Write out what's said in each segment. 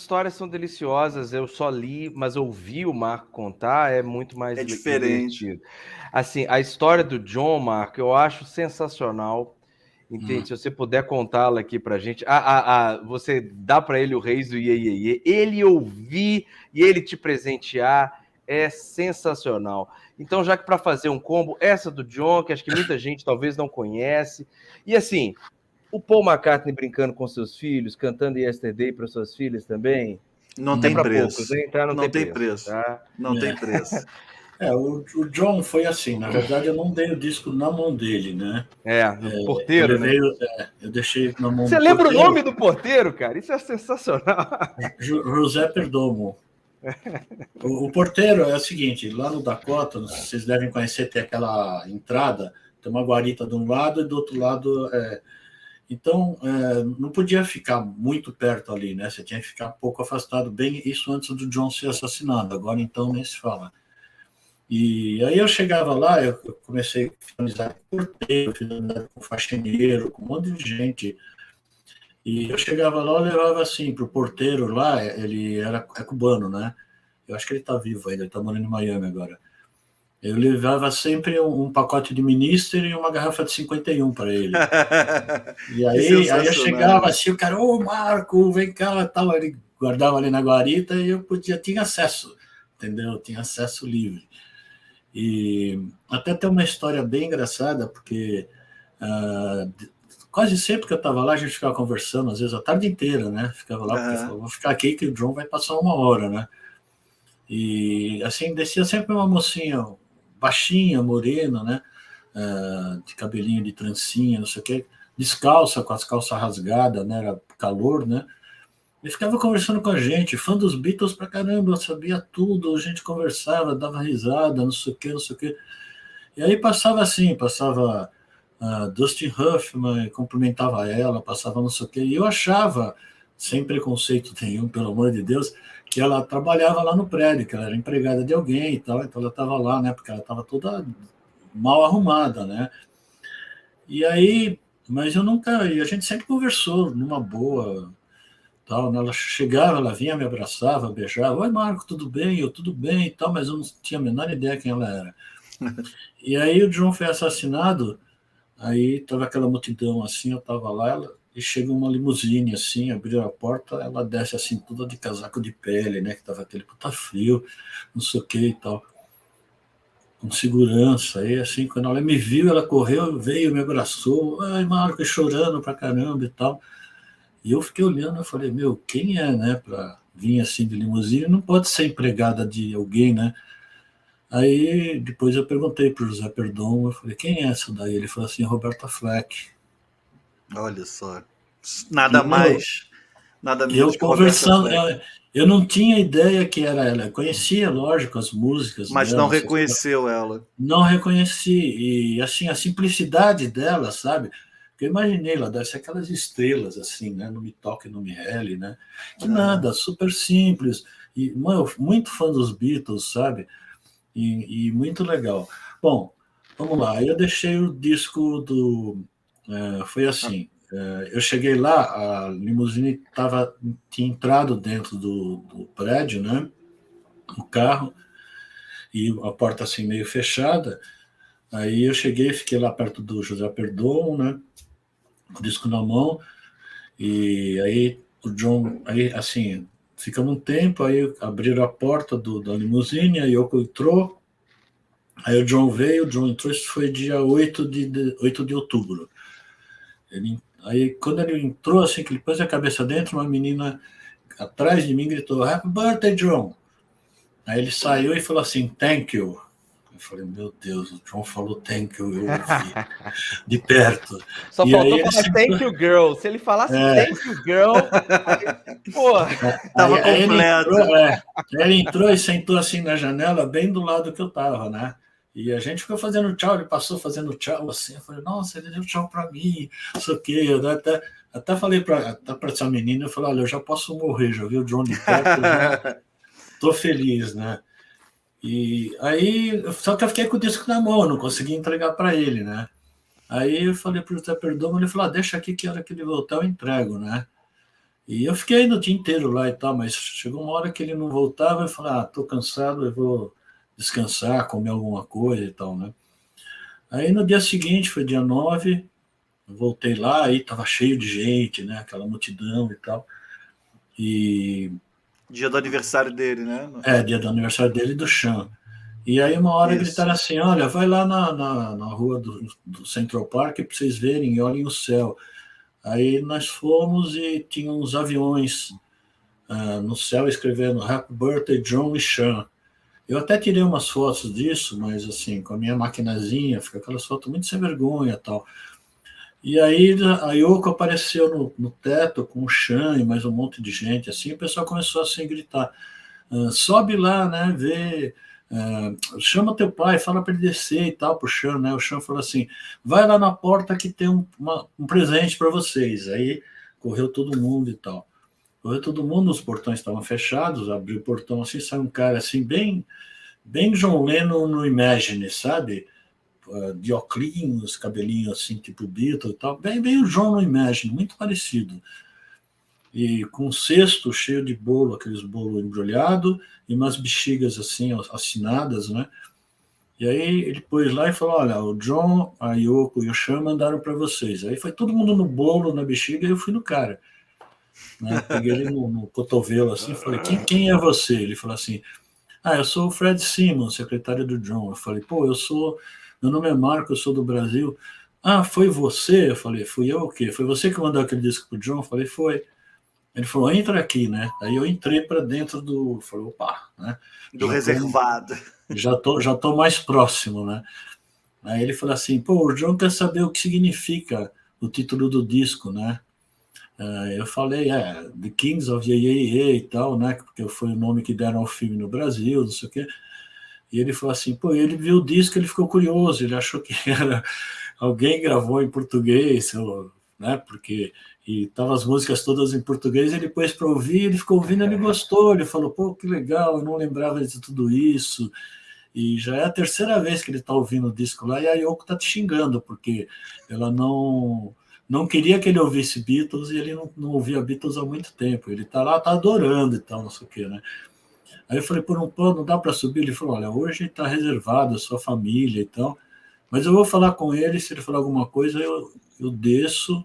histórias são deliciosas. Eu só li, mas ouvir o Marco contar é muito mais É diferente. divertido. Assim, a história do John, Marco, eu acho sensacional. Entende? Se você puder contá-la aqui pra gente. Você dá para ele o Reis do Iê, Iê, Iê. Ele ouvir e ele te presentear é sensacional. Então, já que para fazer um combo, essa do John, que acho que muita gente talvez não conhece. E assim, o Paul McCartney brincando com seus filhos, cantando Yesterday para suas filhas também. Não É tem para poucos, preço. hein? Tá? Não Não tem tem preço. preço. Tá? Não tem preço. O John foi assim, na verdade eu não dei o disco na mão dele, né? No porteiro, né? Eu deixei na mão Você do lembra porteiro. o nome do porteiro, cara? Isso é sensacional. José Perdomo. O porteiro é o seguinte, lá no Dakota, vocês devem conhecer, tem aquela entrada, tem uma guarita de um lado e do outro lado... Então, não podia ficar muito perto ali, né? Você tinha que ficar um pouco afastado, bem isso antes do John ser assassinado. Agora, então, nem se fala. E aí eu chegava lá, eu comecei a finalizar com porteiro, finalizar com faxineiro, com um monte de gente. E eu chegava lá, eu levava assim, para o porteiro lá, ele é cubano, né? Eu acho que ele está vivo ainda, ele está morando em Miami agora. Eu levava sempre um pacote de Minister e uma garrafa de 51 para ele. E aí eu chegava assim, o cara, ô Marco, vem cá, tal. Ele guardava ali na guarita e eu tinha acesso, entendeu? Eu tinha acesso livre. E até tem uma história bem engraçada, porque quase sempre que eu estava lá, a gente ficava conversando, às vezes a tarde inteira, né? Ficava lá, porque eu falava, vou ficar aqui que o John vai passar 1 hora, né? E assim, descia sempre uma mocinha baixinha, morena, né? De cabelinho de trancinha, não sei o quê, descalça, com as calças rasgadas, né? Era calor, né? Ele ficava conversando com a gente, fã dos Beatles pra caramba, sabia tudo, a gente conversava, dava risada, não sei o quê, não sei o quê. E aí passava Dustin Hoffman, cumprimentava ela, passava não sei o quê, e eu achava, sem preconceito nenhum, pelo amor de Deus, que ela trabalhava lá no prédio, que ela era empregada de alguém e tal, então ela estava lá, né, porque ela estava toda mal arrumada, né. E aí, mas eu nunca, e a gente sempre conversou numa boa, tal, né? Ela chegava, ela vinha, me abraçava, beijava, oi Marco, tudo bem? Eu, tudo bem e tal, mas eu não tinha a menor ideia quem ela era. E aí o John foi assassinado, aí tava aquela multidão assim, eu tava lá, e chega uma limusine assim, abriu a porta, ela desce assim, toda de casaco de pele, né, que tava aquele puta frio, não sei o que e tal, com segurança, aí assim, quando ela me viu, ela correu, veio, me abraçou, ai Marco, chorando pra caramba e tal. E eu fiquei olhando, eu falei, meu, quem é, né, para vir assim de limusine? Não pode ser empregada de alguém, né? Aí depois eu perguntei para o José Perdomo, eu falei, quem é essa daí? Ele falou assim, Roberta Fleck. Olha só, nada mais, nada menos eu que Roberta conversando, Fleck. eu não tinha ideia que era ela. Eu conhecia, lógico, as músicas mas dela. Não reconheceu ela. Não reconheci. E assim, a simplicidade dela, sabe? Porque eu imaginei, ela deve ser aquelas estrelas, assim, né? Não me toque, não me rele, né? Que nada, super simples. E, mano, muito fã dos Beatles, sabe? E muito legal. Bom, vamos lá. Eu deixei o disco do... foi assim, eu cheguei lá, a limusine tinha entrado dentro do prédio, né? O carro, e a porta assim meio fechada. Aí eu cheguei, fiquei lá perto do José Perdomo, né? Com o disco na mão, e aí o John, aí assim, ficamos um tempo, aí abriram a porta da limusine, aí Yoko entrou, aí o John veio, o John entrou, isso foi dia 8 de outubro. Aí quando ele entrou, assim, que ele pôs a cabeça dentro, uma menina atrás de mim gritou, Happy Birthday, John! Aí ele saiu e falou assim, thank you. Eu falei, meu Deus, o John falou thank you, eu ouvi de perto. Só e faltou aí falar thank you, girl. Se ele falasse thank you, girl, aí, porra. Tava completo. Ele entrou e sentou assim na janela, bem do lado que eu tava, né? E a gente ficou fazendo tchau, ele passou fazendo tchau assim, eu falei, nossa, ele deu tchau pra mim, não sei o quê. Eu até falei pra essa menina, eu falei, olha, eu já posso morrer, já vi o John de perto, eu já tô feliz, né? E aí, só que eu fiquei com o disco na mão, não consegui entregar para ele, né? Aí eu falei pro José Perdomo, ele falou, deixa aqui que a hora que ele voltar eu entrego, né? E eu fiquei no dia inteiro lá e tal, mas chegou uma hora que ele não voltava, eu falei, tô cansado, eu vou descansar, comer alguma coisa e tal, né? Aí no dia seguinte, foi dia 9, eu voltei lá, aí tava cheio de gente, né? Aquela multidão e tal. E... Dia do aniversário dele, né? dia do aniversário dele e do Sean. E aí uma hora gritaram assim, olha, vai lá na rua do Central Park para vocês verem e olhem o céu. Aí nós fomos e tinha uns aviões no céu escrevendo Happy Birthday John e Sean. Eu até tirei umas fotos disso, mas assim, com a minha maquinazinha, fica aquelas fotos muito sem vergonha e tal. E aí a Yoko apareceu no teto com o Sean e mais um monte de gente, assim, o pessoal começou assim a gritar, sobe lá, né, vê, chama teu pai, fala para ele descer e tal, pro Sean, né, o Sean falou assim, vai lá na porta que tem um presente para vocês. Aí correu todo mundo e tal. Correu todo mundo, os portões estavam fechados, abriu o portão assim, saiu um cara assim, bem John Lennon no Imagine, sabe? De óculos, cabelinho assim, tipo Beatle e tal. Bem o John no Imagine, muito parecido. E com um cesto cheio de bolo, aqueles bolos embrulhados, e umas bexigas assim, assinadas, né? E aí ele pôs lá e falou, olha, o John, a Yoko e o Sean mandaram para vocês. Aí foi todo mundo no bolo, na bexiga, e eu fui no cara. Né? Peguei ele no cotovelo assim, falei, quem é você? Ele falou assim, eu sou o Fred Simmons, secretário do John. Eu falei, meu nome é Marco, eu sou do Brasil. Foi você? Eu falei, fui eu o quê? Foi você que mandou aquele disco pro John? Eu falei, foi. Ele falou, entra aqui, né? Aí eu entrei para dentro falei, opa, né? Do reservado. Já tô mais próximo, né? Aí ele falou assim, o John quer saber o que significa o título do disco, né? Eu falei, The Kings of Ye e tal, né? Porque foi o nome que deram ao filme no Brasil, não sei o quê. E ele falou assim, ele viu o disco, ele ficou curioso, ele achou que era alguém gravou em português, né? Porque tava as músicas todas em português, ele pôs para ouvir, ele ficou ouvindo, ele gostou, ele falou, que legal, eu não lembrava de tudo isso. E já é a terceira vez que ele está ouvindo o disco lá, e a Yoko está te xingando, porque ela não queria que ele ouvisse Beatles, e ele não ouvia Beatles há muito tempo. Ele está lá, está adorando e tal, não sei o quê, né? Aí eu falei, não dá para subir? Ele falou, olha, hoje está reservado a sua família e tal, mas eu vou falar com ele, se ele falar alguma coisa, eu desço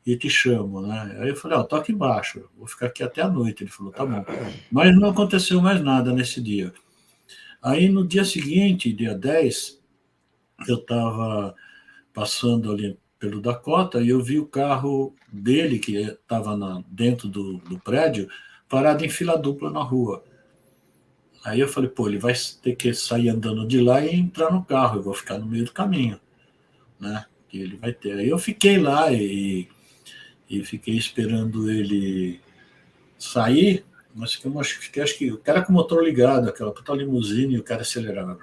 e te chamo, né? Aí eu falei, tô aqui embaixo, vou ficar aqui até a noite. Ele falou, tá bom. Mas não aconteceu mais nada nesse dia. Aí no dia seguinte, dia 10, eu estava passando ali pelo Dakota e eu vi o carro dele, que estava dentro do prédio, parado em fila dupla na rua. Aí eu falei, ele vai ter que sair andando de lá e entrar no carro, eu vou ficar no meio do caminho, né? Que ele vai ter. Aí eu fiquei lá e fiquei esperando ele sair, mas acho que o cara com o motor ligado, aquela puta limusine, e o cara acelerava.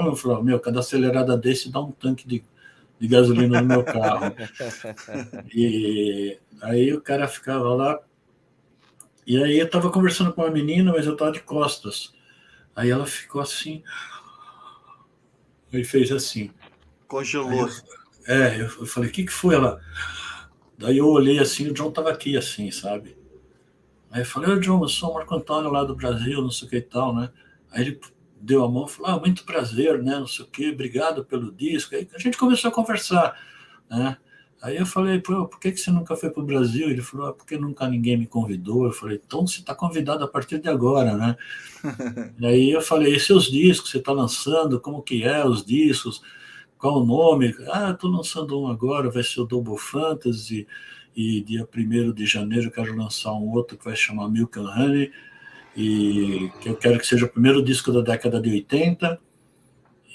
Eu falei, cada acelerada desse dá um tanque de gasolina no meu carro. E aí o cara ficava lá, e aí eu tava conversando com uma menina, mas eu tava de costas. Aí ela ficou assim, e fez assim. Congelou. Eu falei, o que foi? Ela... Daí eu olhei assim, o John tava aqui assim, sabe? Aí eu falei, John, eu sou o Marco Antônio lá do Brasil, não sei o que e tal, né? Aí ele deu a mão e falou, muito prazer, né? Não sei o que, obrigado pelo disco. Aí a gente começou a conversar, né? Aí eu falei, por que você nunca foi para o Brasil? Ele falou, porque nunca ninguém me convidou. Eu falei, então você está convidado a partir de agora, né? E aí eu falei, e seus discos, você está lançando? Como que é os discos? Qual o nome? Estou lançando um agora, vai ser o Double Fantasy, e dia 1º de janeiro eu quero lançar um outro que vai chamar Milk and Honey, e que eu quero que seja o primeiro disco da década de 80,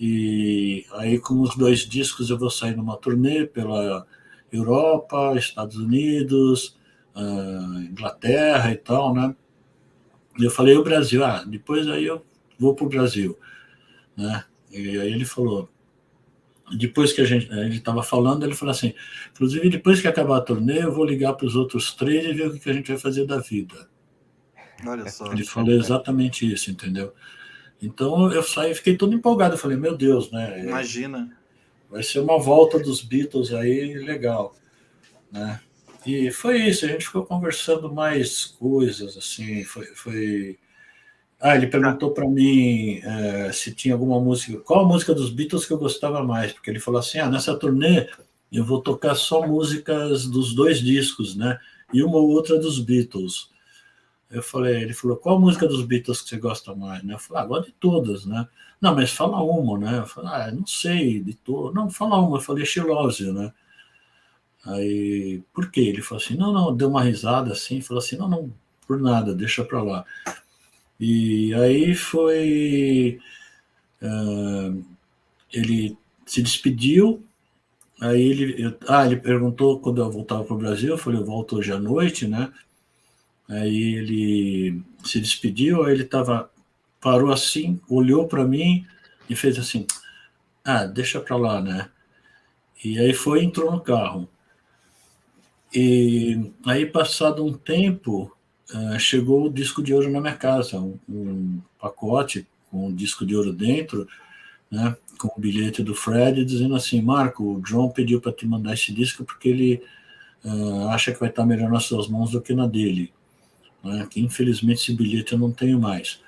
e aí com os 2 discos eu vou sair numa turnê pela Europa, Estados Unidos, Inglaterra e tal, né? E eu falei, o Brasil, depois aí eu vou para o Brasil, né? E aí ele falou, depois que ele estava falando, ele falou assim, inclusive depois que acabar a turnê, eu vou ligar para os outros 3 e ver o que a gente vai fazer da vida. Olha só. Ele falou exatamente isso, entendeu? Então eu saí, fiquei todo empolgado, eu falei, meu Deus, né? Imagina. Vai ser uma volta dos Beatles aí legal, né? E foi isso, a gente ficou conversando mais coisas, assim, ele perguntou para mim se tinha alguma música, qual a música dos Beatles que eu gostava mais, porque ele falou assim, nessa turnê eu vou tocar só músicas dos 2 discos, né, e uma ou outra dos Beatles. Ele falou, qual a música dos Beatles que você gosta mais, né? Eu falei, gosto de todas, né? Não, mas fala uma, né? Eu falei, não sei, de todas. Não, fala uma. Eu falei, She Loves You, né? Aí, por quê? Ele falou assim, não, deu uma risada assim, falou assim, não, por nada, deixa pra lá. E aí ele se despediu, aí ele perguntou quando eu voltava para o Brasil, eu falei, eu volto hoje à noite, né? Aí ele se despediu, aí ele parou assim, olhou para mim e fez assim, deixa pra lá, né? E aí entrou no carro. E aí, passado um tempo, chegou o disco de ouro na minha casa, um pacote com um disco de ouro dentro, né, com o bilhete do Fred, dizendo assim, Marco, o John pediu para te mandar esse disco porque ele acha que vai estar melhor nas suas mãos do que na dele. Né, que infelizmente esse bilhete eu não tenho mais.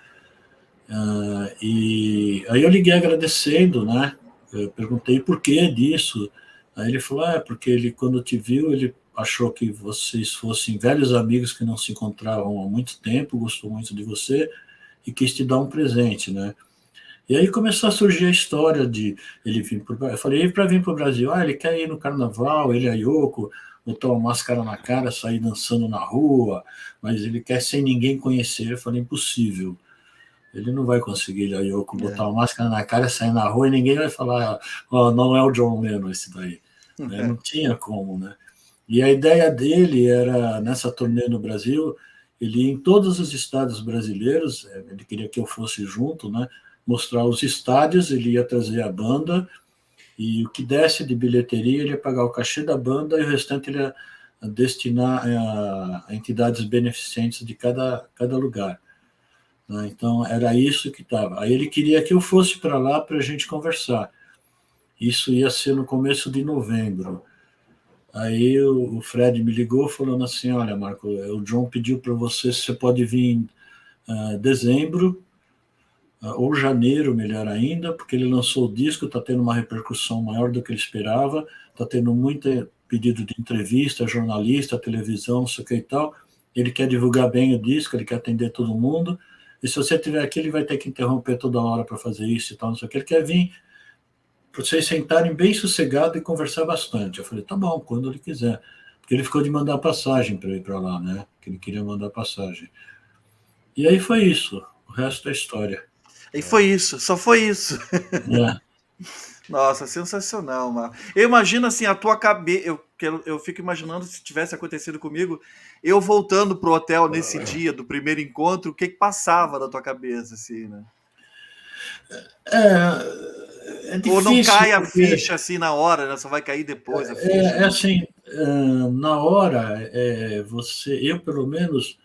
E aí eu liguei agradecendo, né, eu perguntei por que disso. Aí ele falou, porque ele, quando te viu, ele achou que vocês fossem velhos amigos que não se encontravam há muito tempo, gostou muito de você e quis te dar um presente, né? E aí começou a surgir a história de ele vir para o Brasil. Eu falei, para vir para o Brasil, ele quer ir no carnaval, ele e a Yoko, botar uma máscara na cara, sair dançando na rua, mas ele quer sem ninguém conhecer. Eu falei, impossível. Ele não vai conseguir, ele, a Yoko, botar uma máscara na cara, sair na rua e ninguém vai falar, não é o John Lennon esse daí. Né? Não tinha como, né? E a ideia dele era, nessa turnê no Brasil, ele ia em todos os estados brasileiros, ele queria que eu fosse junto, né? Mostrar os estádios, ele ia trazer a banda, e o que desse de bilheteria, ele ia pagar o cachê da banda, e o restante ele ia destinar a entidades beneficentes de cada lugar. Né? Então, era isso que estava. Aí ele queria que eu fosse para lá para a gente conversar. Isso ia ser no começo de novembro. Aí o Fred me ligou falando assim, olha, Marco, o John pediu para você se você pode vir em dezembro, ou janeiro, melhor ainda, porque ele lançou o disco, está tendo uma repercussão maior do que ele esperava, está tendo muito pedido de entrevista, jornalista, televisão, não sei o que e tal. Ele quer divulgar bem o disco, ele quer atender todo mundo, e se você estiver aqui, ele vai ter que interromper toda hora para fazer isso e tal, não sei o que. Ele quer vir para vocês sentarem bem sossegado e conversar bastante. Eu falei, tá bom, quando ele quiser. Porque ele ficou de mandar passagem para ir para lá, né? Que ele queria mandar passagem. E aí foi isso. O resto é história. E foi isso, só foi isso. Nossa, sensacional, Marco. Eu imagino assim, a tua cabeça. Eu fico imaginando se tivesse acontecido comigo, eu voltando pro hotel nesse dia do primeiro encontro, o que passava na tua cabeça, assim, né? É difícil, ou não cai a ficha assim na hora, né? Só vai cair depois a ficha. Assim, na hora, eu pelo menos,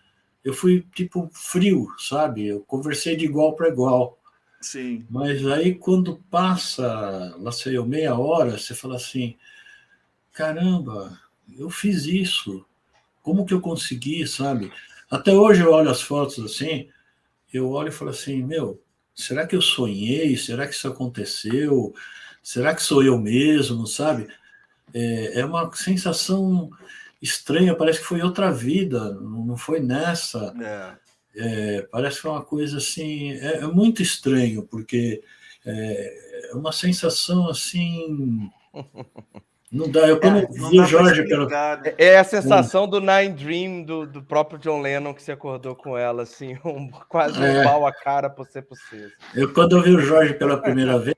eu fui tipo frio, sabe? Eu conversei de igual para igual. Sim. Mas aí quando passa, lá sei eu, meia hora, você fala assim, caramba, eu fiz isso. Como que eu consegui, sabe? Até hoje eu olho as fotos assim, eu olho e falo assim, será que eu sonhei? Será que isso aconteceu? Será que sou eu mesmo, sabe? É uma sensação estranha, parece que foi outra vida, não foi nessa. Parece que foi uma coisa assim, é muito estranho, porque é uma sensação assim. Não dá. Eu quando vi o Jorge explicar, né? É a sensação do Nine Dream do próprio John Lennon, que se acordou com ela, assim, quase um pau a cara por ser possível. Quando eu vi o Jorge pela primeira vez,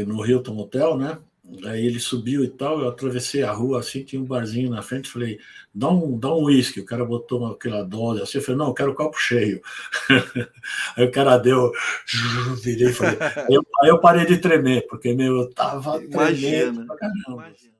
no Hilton Hotel, né? Aí ele subiu e tal, eu atravessei a rua, assim, tinha um barzinho na frente, falei, dá um uísque, o cara botou aquela dose, assim, eu falei, não, eu quero copo cheio. Aí o cara deu, virei e falei, aí eu parei de tremer, porque, eu tava tremendo pra caramba. Imagina.